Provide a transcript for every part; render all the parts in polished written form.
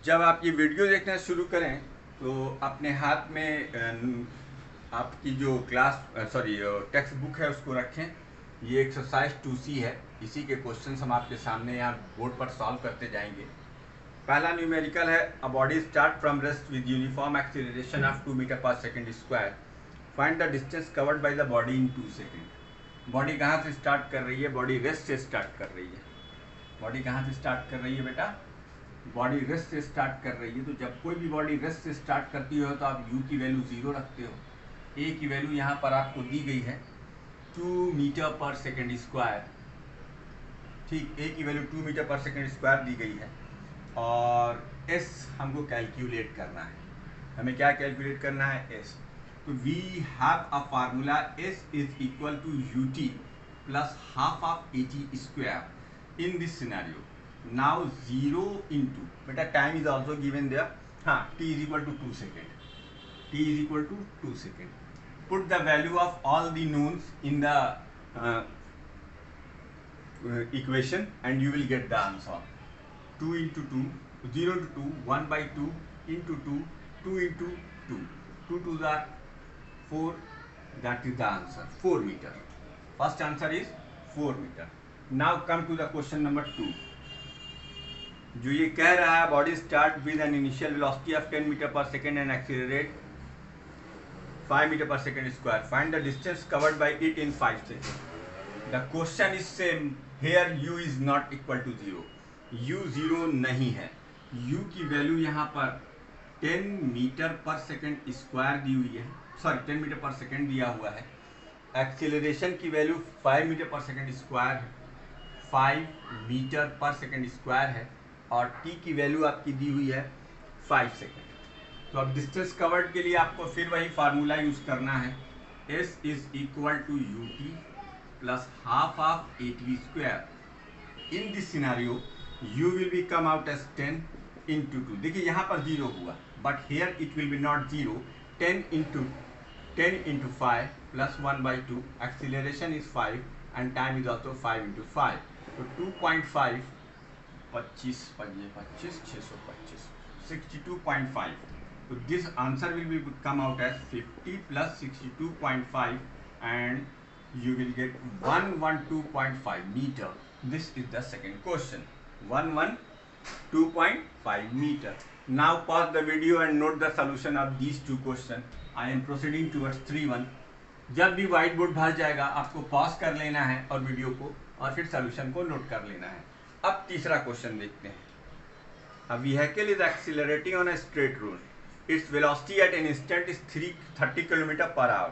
जब आप ये वीडियो देखना शुरू करें तो अपने हाथ में आपकी जो टेक्स्ट बुक है उसको रखें। ये एक्सरसाइज 2C है। इसी के क्वेश्चंस हम आपके सामने यहाँ बोर्ड पर सॉल्व करते जाएंगे। पहला न्यूमेरिकल है, a body start from rest with uniform acceleration of 2 metre per second square. Find the distance covered by the body in 2 second. Body कहाँ से स्टार्ट कर रही है? बॉडी रेस्ट से स्टार्ट कर रही है। बॉडी कहाँ से स्टार्ट कर रही है बेटा? बॉडी रेस्ट से स्टार्ट कर रही है। तो जब कोई भी बॉडी रेस्ट से स्टार्ट करती हो तो आप u की वैल्यू 0 रखते हो। a की वैल्यू यहाँ पर आपको दी गई है 2 मीटर पर सेकेंड स्क्वायर। ठीक, a की value 2 metre per second square दी गई है और s हमको कैलकुलेट करना है। हमें क्या कैलकुलेट करना है? s। तो we have a formula s is equal to ut plus half of at square in this scenario. Now 0 into, बेटा time is also given there. हाँ, t is equal to 2 second. t is equal to 2 second. Put the value of all the knowns in the equation and you will get the answer. 2 into 2, 0 to 2, 1 by 2 into 2, 2 into 2. 2 to the 4, that is the answer, 4 meter. First answer is 4 meter. Now come to the question number 2. जो ये कह रहा है body start with an initial velocity of 10 metre per second and accelerate 5 metre per second square. Find the distance covered by it in 5 second. The question is same here, u is not equal to 0। u 0 नहीं है। u की value यहाँ पर 10 metre per second square दी हुई है, 10 metre per second दिया हुआ है। एक्सीलरेशन की value 5 metre per second square है, 5 मीटर पर सेकेंड स्क्वायर है और t की वैल्यू आपकी दी हुई है 5 सेकेंड। तो अब डिस्टेंस कवर्ड के लिए आपको फिर वही फार्मूला यूज करना है, s is equal to ut plus half of at square. In this scenario u will be come out as 10 into 2। देखिए यहाँ पर 0 हुआ but here it will be not 0। 10 into 5 plus 1 by 2। Acceleration is 5 and time is also 5 into 5। तो 2.5 25 25 625 62.5। तो this answer will be come out as 50 plus 62.5 and you will get 112.5 metre. This is the second question, 112.5 metre. Now pause the video and note the solution of these two question. I am proceeding towards 3-1। जब भी white board भर जाएगा आपको pause कर लेना है और video को, और फिर सॉल्यूशन को नोट कर लेना है। अब तीसरा क्वेश्चन देखते हैं। A vehicle is accelerating on a straight road. Its velocity at an instant is 30 km per hour.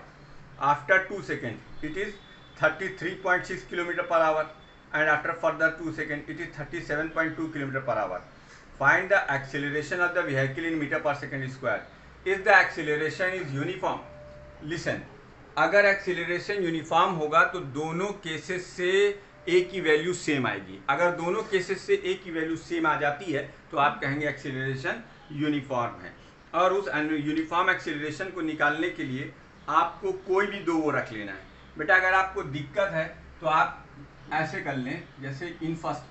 After 2 seconds, it is 33.6 km per hour, and after further 2 seconds, it is 37.2 km per hour. Find the acceleration of the vehicle in meter per second square. If the acceleration is uniform, listen. अगर acceleration uniform होगा तो दोनों cases से a की value same आएगी। अगर दोनों cases से a की वैल्यू सेम आ जाती है तो आप कहेंगे एक्सीलरेशन यूनिफॉर्म है। और उस यूनिफॉर्म एक्सीलरेशन को निकालने के लिए आपको कोई भी दो वो रख लेना है। बेटा अगर आपको दिक्कत है तो आप ऐसे कर लें, जैसे in first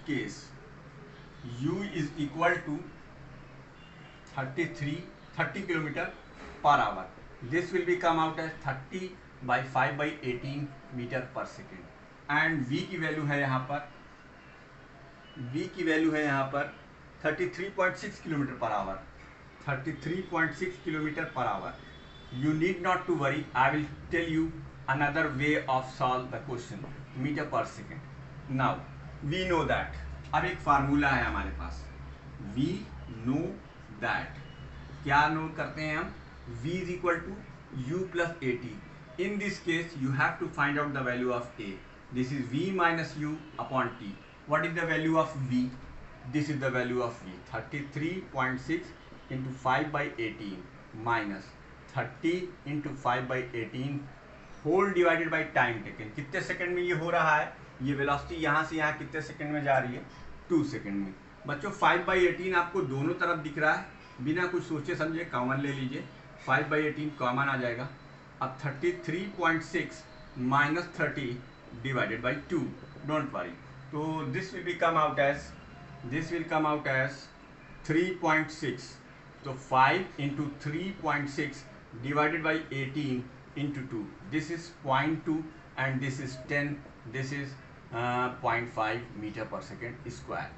case u is equal to 30 kilometre per hour. This will be come out as 30 by 5 by 18 metre per second and v की वैल्यू है यहाँ पर 33.6 kilometre per hour. 33.6 kilometre per hour. You need not to worry, I will tell you another way of solve the question, metre per second. Now we know that, अब एक formula है हमारे पास, we know that. क्या no करते हैं हम? v is equal to u plus at. In this case, you have to find out the value of a. This is v minus u upon t. What is the value of v? This is the value of v. 33.6 into 5 by 18 minus 30 into 5 by 18 whole divided by time taken. कितने second में ये हो रहा है? ये velocity यहाँ से यहाँ कितने सेकंड में जा रही है? 2 सेकंड में। बच्चों 5 by 18 आपको दोनों तरफ दिख रहा है, बिना कुछ सोचे समझे कॉमन ले लीजिए। 5 by 18 कॉमन आ जाएगा। अब 33.6 minus 30 divided by 2, don't worry. तो this will be come out as this will come out as 3.6. So 5 into 3.6 divided by 18 into 2. This is 0.2 and this is 10. This is 0.5 metre per second square.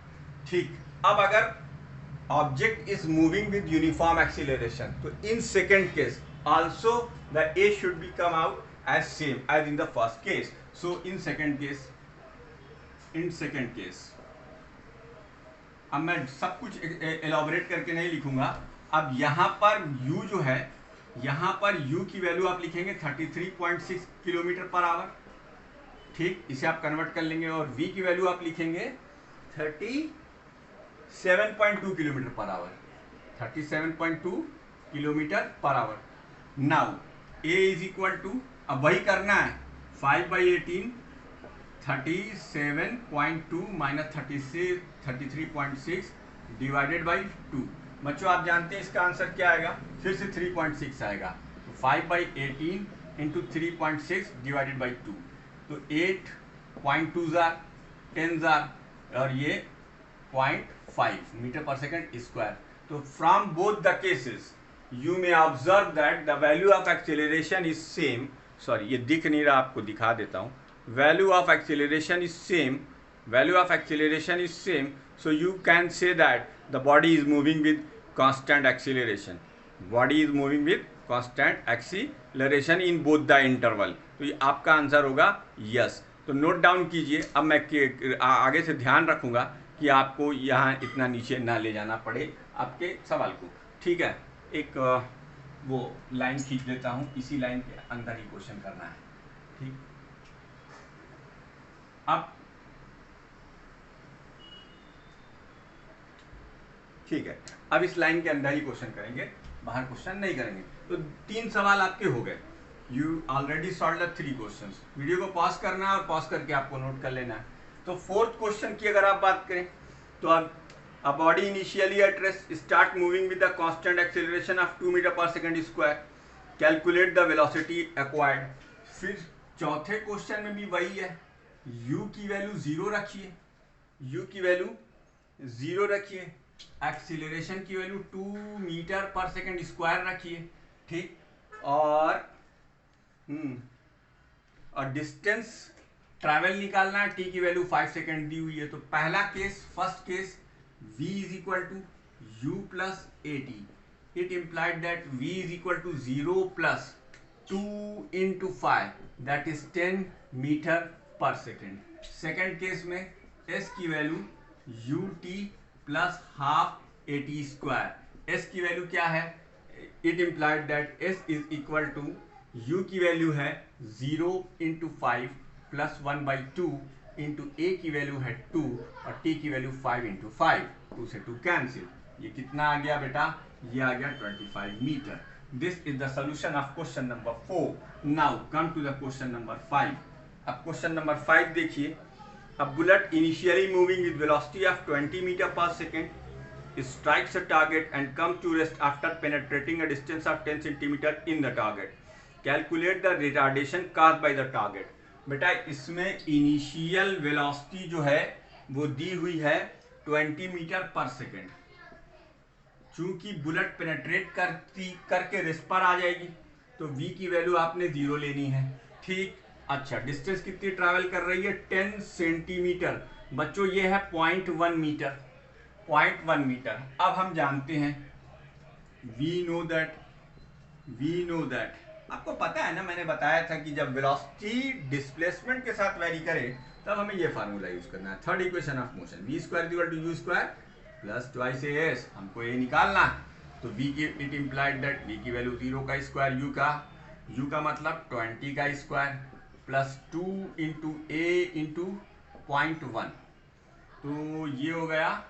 ठीक. अब अगर object is moving with uniform acceleration, तो in second case also the A should be come out as same as in the first case. So in second case, अब मैं सब कुछ elaborate करके नहीं लिखूंगा. अब यहाँ पर U जो है, यहाँ पर U की वैल्यू आप लिखेंगे 33.6 किलोमीटर पर आवर. ठीक, इसे आप कन्वर्ट कर लेंगे और V की वैल्यू आप लिखेंगे 37.2 kilometre per hour. 37.2 kilometre per hour. Now A is equal to, अब वही करना है, 5/18 37.2 माइनस 33.6 डिवाइडेड बाई 2. बच्चों आप जानते हैं इसका आंसर क्या आएगा, फिर से 3.6 आएगा. तो 5/18 इंटू 3.6 डिवाइडेड बाई 2. तो 8.2 जार 10 जार और ये 0.5 मीटर पर सेकेंड स्क्वायर. तो from both the cases you may observe that the value of acceleration is same. Sorry, ये दिख नहीं रहा, आपको दिखा देता हूँ. Value of acceleration is same. Value of acceleration is same. So you can say that the body is moving with constant acceleration. Body is moving with constant acceleration in both the interval. तो ये आपका answer होगा yes. तो note down कीजिए. अब मैं आगे से ध्यान रखूँगा कि आपको यहाँ इतना नीचे ना ले जाना पड़े आपके सवाल को. ठीक है, एक वो लाइन खींच लेता हूं, इसी लाइन के अंदर ही क्वेश्चन करना है. ठीक, अब ठीक है, अब इस लाइन के अंदर ही क्वेश्चन करेंगे, बाहर क्वेश्चन नहीं करेंगे. तो 3 सवाल आपके हो गए. You already solve the 3 questions. Video को पॉज करना है और पॉज करके आपको नोट कर लेना है. तो 4th क्वेश्चन की अगर आप बात करें तो अब a body initially at rest start moving with the constant acceleration of 2 meter per second square. Calculate the velocity acquired. फिर चौथे क्वेश्चन में भी वही है, u की वैल्यू 0 रखिए, u की वैल्यू 0 रखिए, एक्सीलरेशन की value 2 metre per second square रखिए. ठीक, और डिस्टेंस ट्रैवल निकालना है, t की वैल्यू 5 सेकेंड दी हुई है. तो पहला case, first case, v is equal to u plus at. It implied that v is equal to 0 plus 2 into 5, that is 10 meter per second. Second case में s की value ut plus half at square. s की value क्या है? It implied that s is equal to u की value है 0 into 5 plus 1/2 into ए की value है 2 और टी की वैल्यू 5 इंटू 5. 2 से 2 कैंसिल. ये कितना आ गया बेटा? ये आ गया 25 metre. This is the solution of question number 4. Now come to the question number 5. अब क्वेश्चन नंबर 5 देखिए. A bullet initially moving with velocity of 20 metre per second strikes a target and comes to rest after penetrating a distance of 10 centimeter in the target. Calculate the retardation caused by the target. बेटा इसमें initial velocity जो है वो दी हुई है 20 metre per second. चूंकि bullet penetrate करके rest पर आ जाएगी तो v की वैल्यू आपने 0 लेनी है. ठीक, अच्छा, डिस्टेंस कितनी ट्रैवल कर रही है? 10 सेंटीमीटर. बच्चों ये है 0.1 मीटर. 0.1 मीटर. अब हम जानते हैं, वी नो दैट आपको पता है ना, मैंने बताया था कि जब वेलोसिटी डिस्प्लेसमेंट के साथ वेरी करे तब हमें ये फार्मूला यूज करना है. Third equation of motion, v square equal to u square plus twice as. हमको ये निकालना है. तो v की इट इम्प्लाइड दैट v की वैल्यू 0 का स्क्वायर, u का मतलब 20 का square plus 2 into a into 0.1. तो ये हो गया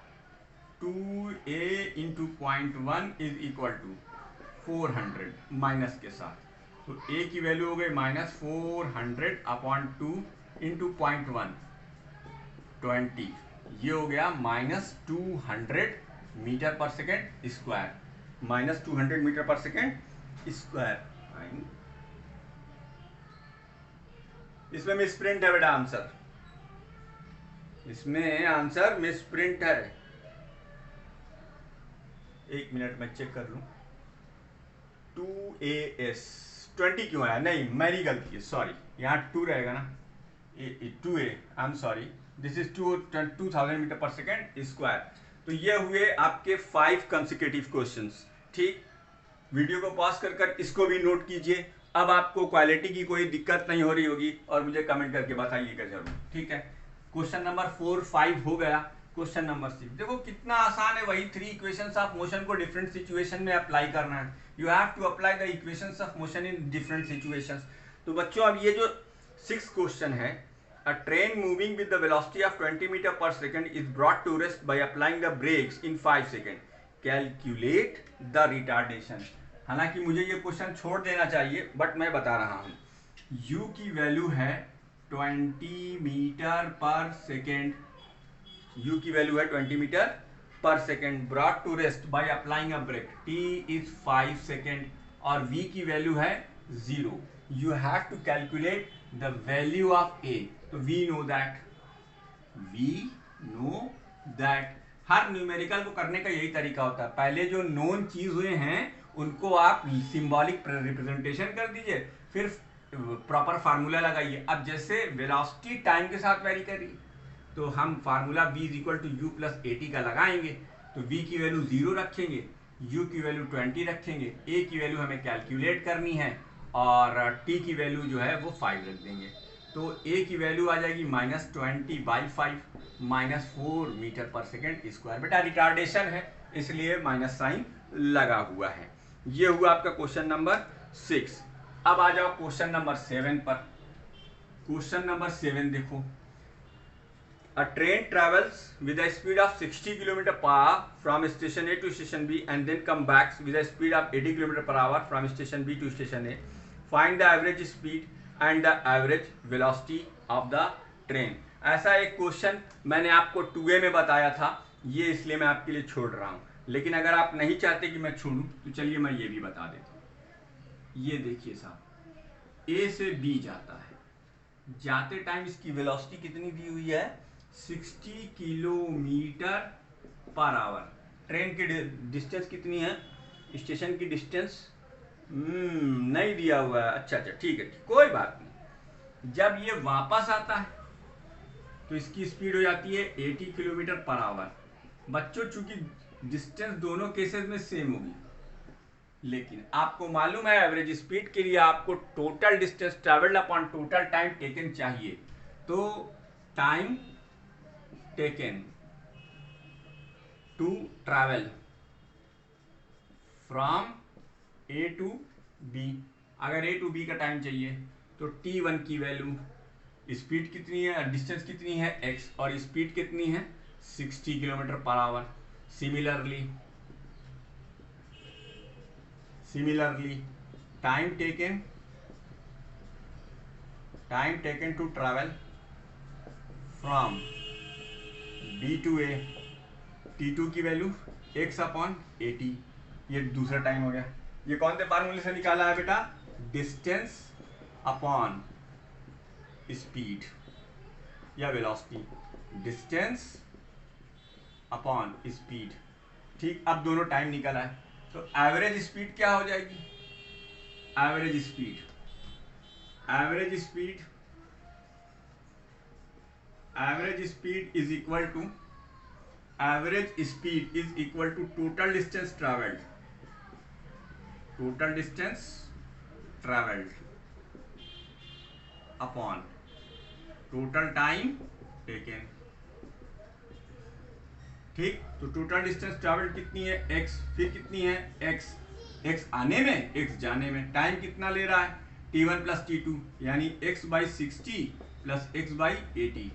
2a into 0.1 is equal to 400 minus के साथ. तो a की वैल्यू हो गई माइनस 400 अपॉन 2 इंटू 0.1 20. ये हो गया minus 200 metre per second square. Minus 200 metre per second square. इसमें मिस प्रिंट है बेटा आंसर. इसमें आंसर मिस प्रिंट है. एक मिनट में चेक कर लूँ। 2AS 20 क्यों आया? नहीं, मेरी गलती है, सॉरी, यहाँ 2 रहेगा ना, 2A, I am sorry, this is 2000 metre per second square. तो ये हुए आपके 5 कंसेक्यूटिव क्वेश्चंस। ठीक, वीडियो को पॉज कर इसको भी नोट कीजिए। अब आपको क्वालिटी की कोई दिक्कत नहीं हो रही होगी और मुझे कमेंट करके बताइएगा जरूर। ठीक है, क्वेश्चन नंबर 4, 5 हो गया। क्वेश्चन नंबर 6 देखो कितना आसान है, वही 3 इक्वेशंस ऑफ मोशन को डिफरेंट सिचुएशन में अप्लाई करना है। You have to apply the equations of motion in different situations. तो बच्चों अब ये जो 6 क्वेश्चन है, a train moving with the velocity of 20 meter per second is brought to rest by applying the brakes in 5 seconds. Calculate the retardation. हालांकि मुझे ये question छोड़ देना चाहिए बट मैं बता रहा हूँ। u की वैल्यू है 20 मीटर पर सेकेंड, u की वैल्यू है 20 metre per second, brought to rest by applying a brake, t is 5 second और v की वैल्यू है 0. You have to calculate the value of a. तो we know that हर numerical को करने का यही तरीका होता है, पहले जो नोन चीज हुए हैं उनको आप सिंबॉलिक रिप्रेजेंटेशन कर दीजिए, फिर प्रॉपर फार्मूला लगाइए। अब जैसे वेलोसिटी टाइम के साथ वेरी कर रही है तो हम फार्मूला v = u + at का लगाएंगे। तो v की वैल्यू 0 रखेंगे, u की वैल्यू 20 रखेंगे, a की वैल्यू हमें कैलकुलेट करनी है और t की वैल्यू जो है वो 5 रख देंगे। तो a की वैल्यू आ जाएगी -20/5 -4 मीटर पर सेकेंड स्क्वायर। बेटा रिटार्डेशन है इसलिए माइनस साइन लगा हुआ है। ये हुआ आपका क्वेश्चन नंबर 6। अब आ जाओ क्वेश्चन नंबर 7 पर। क्वेश्चन नंबर 7 देखो, a train travels with a speed of 60 km/h from station A to station B and then come back with a speed of 80 km/h from station B to station A. Find the average speed and the average velocity of the train. ऐसा एक question मैंने आपको 2A में बताया था, ये इसलिए मैं आपके लिए छोड़ रहा हूँ, लेकिन अगर आप नहीं चाहते कि मैं छोड़ूं तो चलिए मैं ये भी बता देता हूँ। ये देखिए साहब, A से B जाता है, जाते टाइम इसकी वेलोसिटी कितनी दी हुई है? 60 किलोमीटर पर आवर। ट्रेन की डिस्टेंस कितनी है? स्टेशन की डिस्टेंस नहीं दिया हुआ है। अच्छा ठीक है, कोई बात नहीं। जब ये वापस आता है तो इसकी स्पीड हो जाती है 80 किलोमीटर पर आवर। बच्चों चूंकि डिस्टेंस दोनों केसेस में सेम होगी, लेकिन आपको मालूम है एवरेज स्पीड के लिए आपको total distance travelled upon total time taken चाहिए। तो time taken to travel from A to B, अगर A to B का टाइम चाहिए तो T1 की वैल्यू, स्पीड कितनी है, डिस्टेंस कितनी है x और स्पीड कितनी है 60 kilometre per hour. Similarly time taken to travel from B to A, T2 की वैल्यू x/80, ये दूसरा टाइम हो गया। ये कौन से फार्मूले से निकाला है बेटा? डिस्टेंस अपॉन स्पीड या वेलोसिटी, डिस्टेंस अपॉन स्पीड। ठीक, अब दोनों टाइम निकाला है तो एवरेज स्पीड क्या हो जाएगी? Average speed is equal to total distance travelled upon total time taken. ठीक, तो टोटल डिस्टेंस ट्रैवल्ड कितनी है? x, फिर कितनी है? x आने में, x जाने में। टाइम कितना ले रहा है? t1 + t2 यानी x/60 + x/80।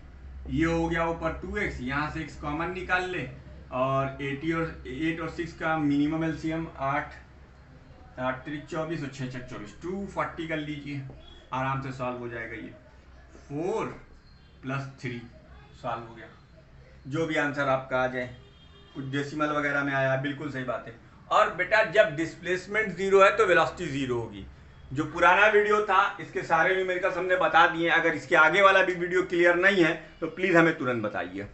ये हो गया ऊपर 2x, यहाँ से x कॉमन निकाल ले और 8 और 6 का मिनिमम एलसीएम 8 3 24 और 6 6 24, 240 कर लीजिए, आराम से सॉल्व हो जाएगा। ये 4 + 3 सॉल्व हो गया। जो भी आंसर आपका आ जाए, कुछ डेसिमल वगैरह में आया, बिल्कुल सही बात है। और बेटा जब डिस्प्लेसमेंट 0 है तो वेलोसिटी 0 होगी। जो पुराना वीडियो था इसके सारे न्यूमेरिकल्स हमने बता दिए। अगर इसके आगे वाला भी वीडियो क्लियर नहीं है तो प्लीज़ हमें तुरंत बताइए।